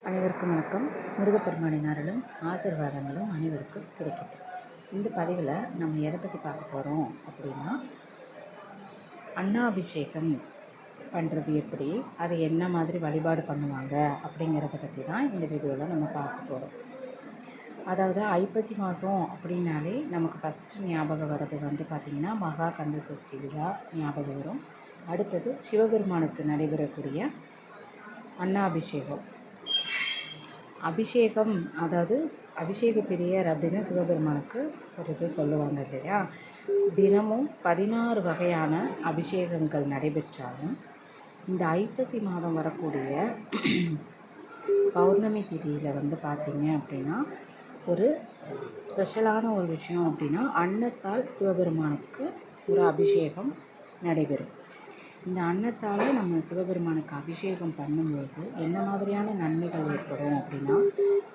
அனைவருக்கும் வணக்கம். முருகப்பெருமானின் அருளும் ஆசீர்வாதங்களும் அனைவருக்கும் கிடைக்கட்டும். இந்த பதிவில் நம்ம எதை பற்றி பார்க்க போகிறோம் அப்படின்னா, அன்னாபிஷேகம் பண்ணுறது எப்படி, அதை என்ன மாதிரி வழிபாடு பண்ணுவாங்க அப்படிங்கிறத பற்றி தான் இந்த வீடியோவில் நம்ம பார்க்க போகிறோம். அதாவது ஐப்பசி மாதம் அப்படின்னாலே நமக்கு ஃபஸ்ட்டு ஞாபகம் வர்றது பார்த்திங்கன்னா மகா கந்த சஷ்டி விழா ஞாபகம் வரும். அடுத்தது சிவபெருமானுக்கு நடைபெறக்கூடிய அன்னாபிஷேகம். அபிஷேகம், அதாவது அபிஷேக பிரியர் அப்படின்னு சிவபெருமானுக்கு ஒரு இது சொல்லுவாங்க இல்லையா. தினமும் 16 வகையான அபிஷேகங்கள் நடைபெற்றாலும் இந்த ஐப்பசி மாதம் வரக்கூடிய பௌர்ணமி திதியில் பார்த்திங்க அப்படின்னா ஒரு ஸ்பெஷலான ஒரு விஷயம் அப்படின்னா, அன்னத்தால் சிவபெருமானுக்கு ஒரு அபிஷேகம் நடைபெறும். இந்த அன்னத்தால் நம்ம சிவபெருமானுக்கு அபிஷேகம் பண்ணும்போது என்ன மாதிரியான நன்மைகள் ஏற்படும் அப்படின்னா,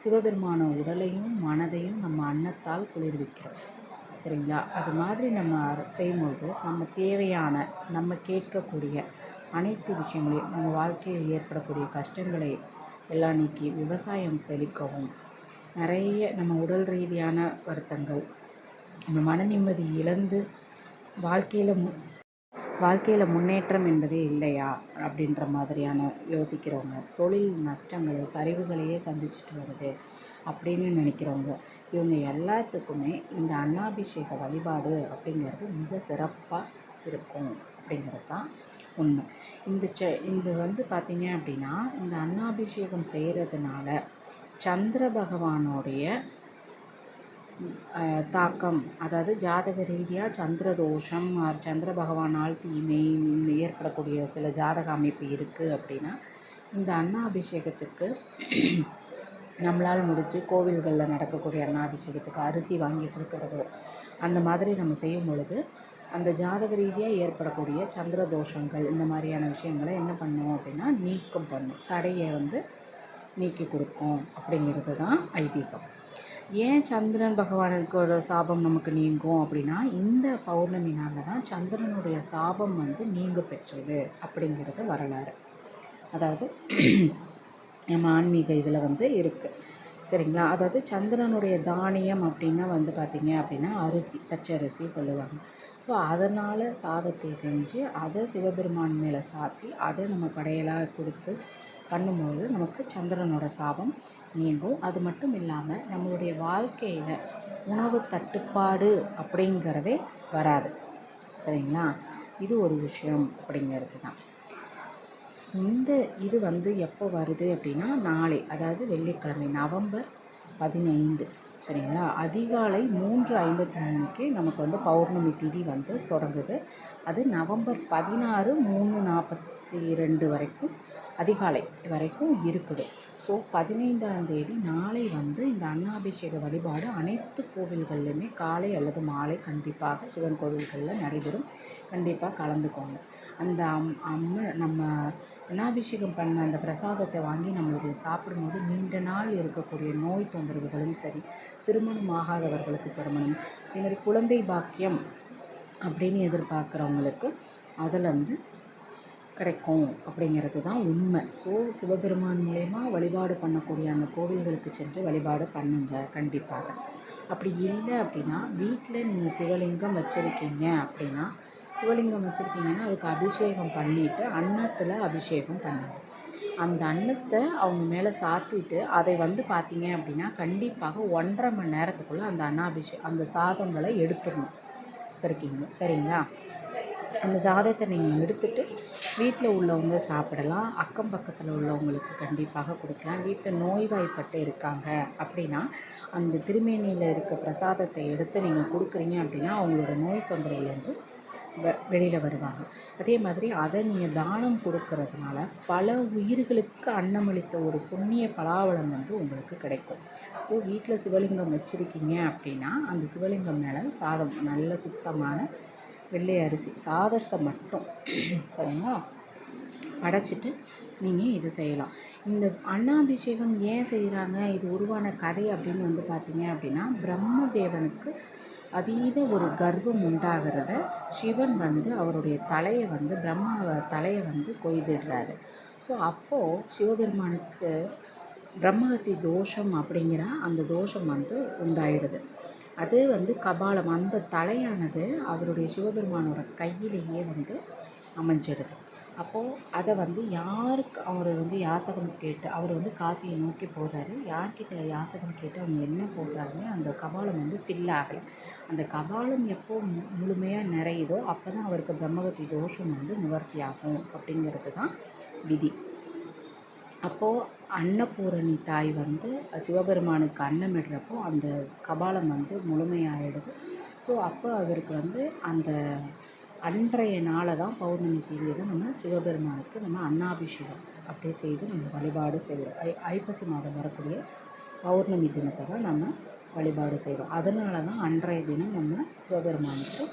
சிவபெருமான உடலையும் மனதையும் நம்ம அன்னத்தால் குளிர்விக்கிறோம். சரிங்களா? அது மாதிரி நம்ம செய்யும்போது நம்ம தேவையான, நம்ம கேட்கக்கூடிய அனைத்து விஷயங்களையும், நம்ம வாழ்க்கையில் ஏற்படக்கூடிய கஷ்டங்களை எல்லாம் நீக்கி விவசாயம் செழிக்கவும், நிறைய நம்ம உடல் ரீதியான வருத்தங்கள், நம்ம மன நிம்மதி இழந்து வாழ்க்கையில் முன்னேற்றம் என்பதே இல்லையா அப்படின்ற மாதிரியான யோசிக்கிறவங்க, தொழில் நஷ்டங்கள் சரிவுகளையே சந்திச்சுட்டு வருது அப்படின்னு நினைக்கிறவங்க, இவங்க எல்லாத்துக்குமே இந்த அன்னாபிஷேக வழிபாடு அப்படிங்கிறது மிக சிறப்பாக இருக்கும் அப்படிங்கிறது தான் உண்மை. இந்த பார்த்திங்க அப்படின்னா, இந்த அன்னாபிஷேகம் செய்கிறதுனால சந்திர பகவானுடைய தாக்கம், அதாவது ஜாதக ரீதியாக சந்திர தோஷம், சந்திர பகவானால் தீமை ஏற்படக்கூடிய சில ஜாதக அமைப்பு இருக்குது அப்படின்னா, இந்த அன்னாபிஷேகத்துக்கு நம்மளால் முடிஞ்சு கோவில்களில் நடக்கக்கூடிய அன்னாபிஷேகத்துக்கு அரிசி வாங்கி கொடுக்கறது, அந்த மாதிரி நம்ம செய்யும் பொழுது அந்த ஜாதக ரீதியாக ஏற்படக்கூடிய சந்திர தோஷங்கள் இந்த மாதிரியான விஷயங்களை என்ன பண்ணுவோம் அப்படின்னா நீக்கம் பண்ணும், தடையை நீக்கி கொடுக்கும் அப்படிங்கிறது தான் ஐதீகம். ஏன் சந்திரன் பகவானுக்கோட சாபம் நமக்கு நீங்கும் அப்படின்னா, இந்த பௌர்ணமி நாளில் தான் சந்திரனுடைய சாபம் நீங்க பெற்றது அப்படிங்கிறது வரலாறு. அதாவது நம்ம ஆன்மீக இதில் இருக்குது. சரிங்களா? அதாவது சந்திரனுடைய தானியம் அப்படின்னா பார்த்திங்க அப்படின்னா அரிசி, பச்சரிசி சொல்லுவாங்க. ஸோ அதனால் சாதத்தை செஞ்சு அதை சிவபெருமான் மேலே சாத்தி அதை நம்ம படையலாக கொடுத்து பண்ணும்போது நமக்கு சந்திரனோட சாபம் நீங்கும். அது மட்டும் இல்லாமல் நம்மளுடைய வாழ்க்கையில் உணவு தட்டுப்பாடு அப்படிங்கிறதே வராது. சரிங்களா? இது ஒரு விஷயம் அப்படிங்கிறது தான். இது எப்போ வருது அப்படின்னா, நாளை, அதாவது வெள்ளிக்கிழமை நவம்பர் 15, சரிங்களா, அதிகாலை 3:53 நமக்கு பௌர்ணமி திதி தொடங்குது. அது நவம்பர் 16 3:42 வரைக்கும், அதிகாலை வரைக்கும் இருக்குது. ஸோ 15ஆம் தேதி நாளை இந்த அன்னாபிஷேக வழிபாடு அனைத்து கோவில்கள்லையுமே காலை அல்லது மாலை கண்டிப்பாக சிவன் கோவில்களில் நடைபெறும். கண்டிப்பாக கலந்துக்கோங்க. அந்த நம்ம அன்னாபிஷேகம் பண்ண அந்த பிரசாதத்தை வாங்கி நம்மளுடைய சாப்பிடும்போது நீண்ட நாள் இருக்கக்கூடிய நோய் தொந்தரவுகளும் சரி, திருமணம் ஆகாதவர்களுக்கு திருமணம், இதே மாதிரி குழந்தை பாக்கியம் அப்படின்னு எதிர்பார்க்குறவங்களுக்கு அதில் கிடைக்கும் அப்படிங்கிறது தான் உண்மை. ஸோ சிவபெருமான் மூலயமா வழிபாடு பண்ணக்கூடிய அந்த கோவில்களுக்கு சென்று வழிபாடு பண்ணுங்க கண்டிப்பாக. அப்படி இல்லை அப்படின்னா, வீட்டில் நீங்கள் சிவலிங்கம் வச்சுருக்கீங்க அப்படின்னா, சிவலிங்கம் வச்சுருக்கீங்கன்னா அதுக்கு அபிஷேகம் பண்ணிவிட்டு அன்னத்தில் அபிஷேகம் பண்ணுங்க. அந்த அன்னத்தை அவங்க மேலே சாத்திட்டு அதை பார்த்திங்க அப்படின்னா கண்டிப்பாக 1.5 மணி நேரத்துக்குள்ளே அந்த சாதங்களை எடுத்துடணும். சரிங்களா? அந்த சாதத்தை நீங்கள் எடுத்துகிட்டு வீட்டில் உள்ளவங்க சாப்பிடலாம், அக்கம் பக்கத்தில் உள்ளவங்களுக்கு கண்டிப்பாக கொடுக்கலாம். வீட்டில் நோய்வாய்ப்பட்டு இருக்காங்க அப்படின்னா அந்த திருமேனியில் இருக்க பிரசாதத்தை எடுத்து நீங்கள் கொடுக்குறீங்க அப்படின்னா அவங்களோட நோய் தொந்தரவுலேருந்து வெளியில் வருவாங்க. அதே மாதிரி அதை நீங்கள் தானம் கொடுக்கறதுனால பல உயிர்களுக்கு அன்னமளித்த ஒரு புண்ணிய பலாபலம் உங்களுக்கு கிடைக்கும். ஸோ வீட்டில் சிவலிங்கம் வச்சுருக்கீங்க அப்படின்னா அந்த சிவலிங்கம் மேலே சாதம், நல்ல சுத்தமான வெள்ளை அரிசி சாதத்தை மட்டும், சரிங்களா, படைச்சிட்டு நீங்கள் இது செய்யலாம். இந்த அன்னாபிஷேகம் ஏன் செய்கிறாங்க, இது உருவான கதை அப்படின்னு பார்த்திங்க அப்படின்னா, பிரம்மதேவனுக்கு அதீத ஒரு கர்வம் உண்டாகிறத சிவன் அவருடைய தலையை பிரம்மாவை தலையை கொய்திடுறாரு. ஸோ அப்போது சிவபெருமானுக்கு பிரம்மகத்தி தோஷம் அப்படிங்கிற அந்த தோஷம் வந்து உண்டாயிடுது. அது வந்து கபாலம், அந்த தலையானது அவருடைய சிவபெருமானோட கையிலேயே வந்து அமைஞ்சிடுது. அப்போது அதை வந்து யாருக்கு அவர் வந்து யாசகம் கேட்டு, அவர் வந்து காசியை நோக்கி போகிறாரு, யார்கிட்ட யாசகம் கேட்டு அவங்க என்ன போடுறாருன்னு அந்த கபாலம் வந்து ஃபில் ஆகலை. அந்த கபாலம் எப்போ முழுமையாக நிறையுதோ அப்போ தான் அவருக்கு பிரம்மகத்தி தோஷம் வந்து நிவர்த்தி ஆகும் அப்படிங்கிறது தான் விதி. அப்போது அன்னபூரணி தாய் வந்து சிவபெருமானுக்கு அன்னமிடுறப்போ அந்த கபாலம் வந்து முழுமையாகிடுது. ஸோ அப்போ அவருக்கு வந்து அந்த அன்றைய நாளை தான் பௌர்ணமி தேதியை தான் நம்ம சிவபெருமானுக்கு நம்ம அன்னாபிஷேகம் அப்படியே செய்து நம்ம வழிபாடு செய்கிறோம். ஐப்பசி மாதம் வரக்கூடிய பௌர்ணமி தினத்தை தான் நம்ம வழிபாடு செய்கிறோம். அதனால தான் அன்றைய தினம் நம்ம சிவபெருமானுக்கு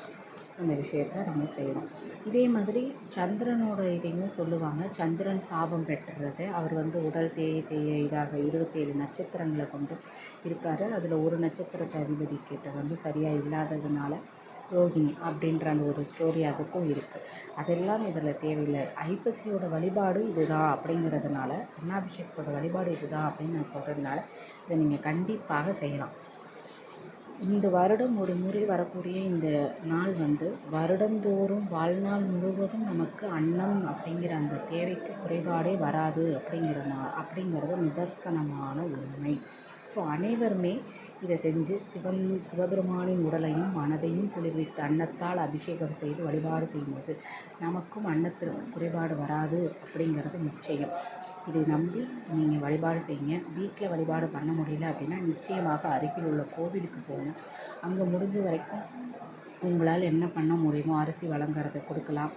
அந்த விஷயத்தை நம்ம செய்கிறோம். இதே மாதிரி சந்திரனோட இதையும் சொல்லுவாங்க. சந்திரன் சாபம் பெற்றுறது, அவர் வந்து உடல் தேய தேய இதாக 27 நட்சத்திரங்களை கொண்டு இருக்கார். அதில் ஒரு நட்சத்திரத்தை அதிபதி கிட்ட வந்து சரியாக இல்லாததுனால ரோகிணி அப்படின்ற அந்த ஒரு ஸ்டோரி அதுக்கும் இருக்குது. அதெல்லாம் இதில் தேவையில்லை. ஐப்பசியோட வழிபாடு இதுதான் அப்படிங்கிறதுனால, அன்னாபிஷேகத்தோட வழிபாடு இதுதான் அப்படின்னு நான் சொல்கிறதுனால இதை நீங்கள் கண்டிப்பாக செய்யலாம். இந்த வருடம் ஒரு முறை வரக்கூடிய இந்த நாள் வந்து வருடந்தோறும் வாழ்நாள் முழுவதும் நமக்கு அன்னம் அப்படிங்கிற அந்த தேவைக்கு குறைபாடே வராது அப்படிங்கிறது நிதர்சனமான உண்மை. ஸோ அனைவருமே இதை செஞ்சு சிவபெருமானின் உடலையும் மனதையும் குளிர்வித்து அன்னத்தால் அபிஷேகம் செய்து வழிபாடு செய்யும்போது நமக்கும் அன்னத்திற்கு குறைபாடு வராது அப்படிங்கிறது நிச்சயம். இதை நம்பி நீங்கள் வழிபாடு செய்யுங்க. வீட்டில் வழிபாடு பண்ண முடியல அப்படின்னா நிச்சயமாக அருகில் உள்ள கோவிலுக்கு போங்க. அங்கே முடிஞ்ச வரைக்கும் உங்களால் என்ன பண்ண முடியுமோ அரிசி வழங்குறதை கொடுக்கலாம்.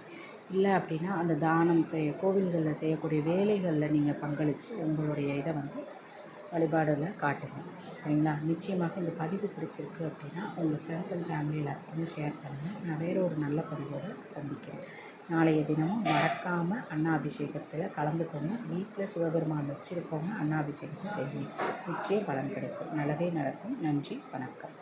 இல்லை அப்படின்னா அந்த தானம் கோவில்களில் செய்யக்கூடிய வேலைகளில் நீங்கள் பங்களித்து உங்களுடைய இதை வந்து வழிபாடில் காட்டுங்க. சரிங்களா? நிச்சயமாக இந்த பதிவு பிடிச்சிருக்கு அப்படின்னா உங்கள் ஃப்ரெண்ட்ஸ் அண்ட் ஃபேமிலி எல்லாத்துக்குமே ஷேர் பண்ணுங்கள். நான் வேறு ஒரு நல்ல பதிவோடு சந்திக்கிறேன். நாளைய தினமும் மறக்காமல் அன்னாபிஷேகத்தில் கலந்துக்கோங்க. வீட்டில் சிவபெருமான் வச்சுருக்கோங்க, அன்னாபிஷேகத்தை செய்யுங்க. நிச்சயம் பலன் கிடைக்கும். நல்லதே நடக்கும். நன்றி, வணக்கம்.